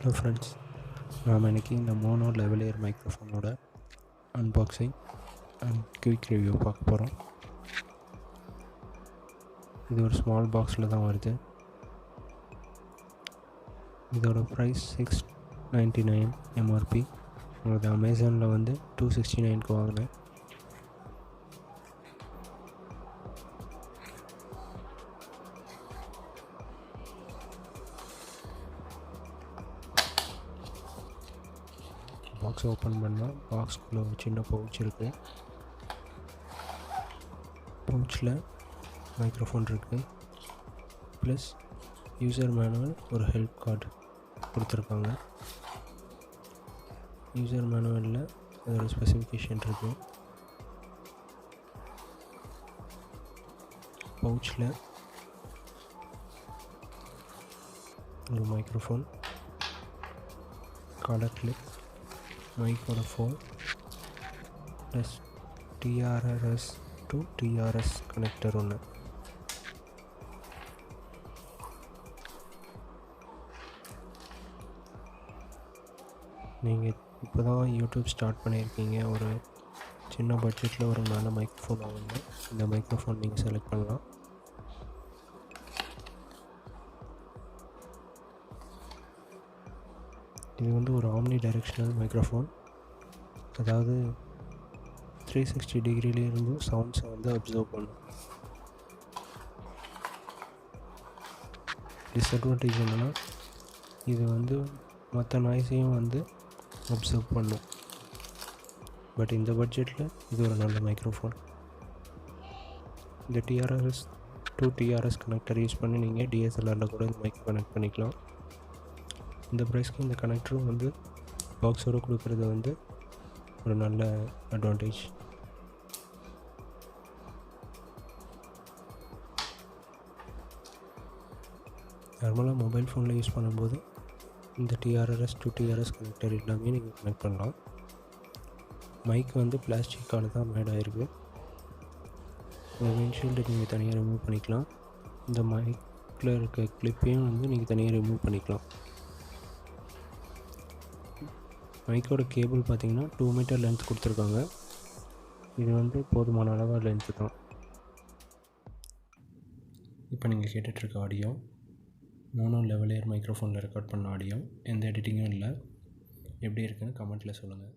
Hello friends, நாம் இன்றைக்கி இந்த மோனோ லெவலியர் மைக்ரோஃபோனோட அன்பாக்சிங் அண்ட் குயிக் ரிவ்யூ பார்க்க போகிறோம். இது ஒரு ஸ்மால் பாக்ஸில் தான் வருது. இதோட ப்ரைஸ் $699 MRP. உங்களுக்கு அமேசானில் வந்து $269 வாங்கினேன். பாக்ஸ் ஓப்பன் பண்ணால் பாக்ஸ்குள்ளே ஒரு சின்ன பவுச் இருக்குது. பவுச்சில் மைக்ரோஃபோன் இருக்குது, ப்ளஸ் யூசர் மேனுவல், ஒரு ஹெல்ப் கார்டு கொடுத்துருக்காங்க. யூசர் மேனுவலில் அதோட ஸ்பெசிஃபிகேஷன் இருக்குது. பவுச்சில் ஒரு மைக்ரோஃபோன், காலர் கிளிப், மைக்கோட phone, plus TRS to TRS connector ஒன்று. நீங்கள் இப்போ தான் யூடியூப் ஸ்டார்ட் பண்ணியிருக்கீங்க, ஒரு சின்ன பட்ஜெட்டில் ஒரு நல்ல மைக்ரோஃபோன் வாங்கணும், இந்த மைக்ரோஃபோன் நீங்கள் செலக்ட் பண்ணலாம். இது வந்து ஒரு ஆம்னி டைரெக்ஷனல் மைக்ரோஃபோன், அதாவது 360 டிகிரிலேருந்து சவுண்ட்ஸை வந்து அப்சர்வ் பண்ணும். டிஸ்அட்வான்டேஜ் என்னென்னா, இது வந்து மற்ற நாய்ஸையும் வந்து அப்சர்வ் பண்ணும். பட் இந்த பட்ஜெட்டில் இது ஒரு நல்ல மைக்ரோஃபோன். இந்த TRS to TRS connector use பண்ணி நீங்கள் DSLRயில் கூட இந்த மைக் கனெக்ட் பண்ணிக்கலாம். இந்த ப்ரைஸ்க்கு இந்த கனெக்டரும் வந்து பாக்ஸோடு கொடுக்குறது வந்து ஒரு நல்ல அட்வான்டேஜ். நார்மலாக மொபைல் ஃபோனில் யூஸ் பண்ணும்போது இந்த TRS to TRS கனெக்டர் எல்லாமே நீங்கள் கனெக்ட் பண்ணலாம். மைக் வந்து பிளாஸ்டிக்கால் தான் மேட் ஆகிருக்கு. இந்த விண்ட்ஷீல்டு நீங்கள் தனியாக ரிமூவ் பண்ணிக்கலாம். இந்த மைக்கில் இருக்க கிளிப்பையும் வந்து நீங்கள் தனியாக ரிமூவ் பண்ணிக்கலாம். மைக்கோட கேபிள் பார்த்திங்கன்னா 2 மீட்டர் லென்த் கொடுத்துருக்காங்க. இது வந்து போதுமான அளவாக லென்த்து தான். இப்போ நீங்கள் கேட்டுட்ருக்க ஆடியோ மோனோ லெவலியர் மைக்ரோஃபோனில் ரெக்கார்ட் பண்ண ஆடியோ, எந்த எடிட்டிங்கும் இல்லை. எப்படி இருக்குன்னு கமெண்ட்டில் சொல்லுங்கள்.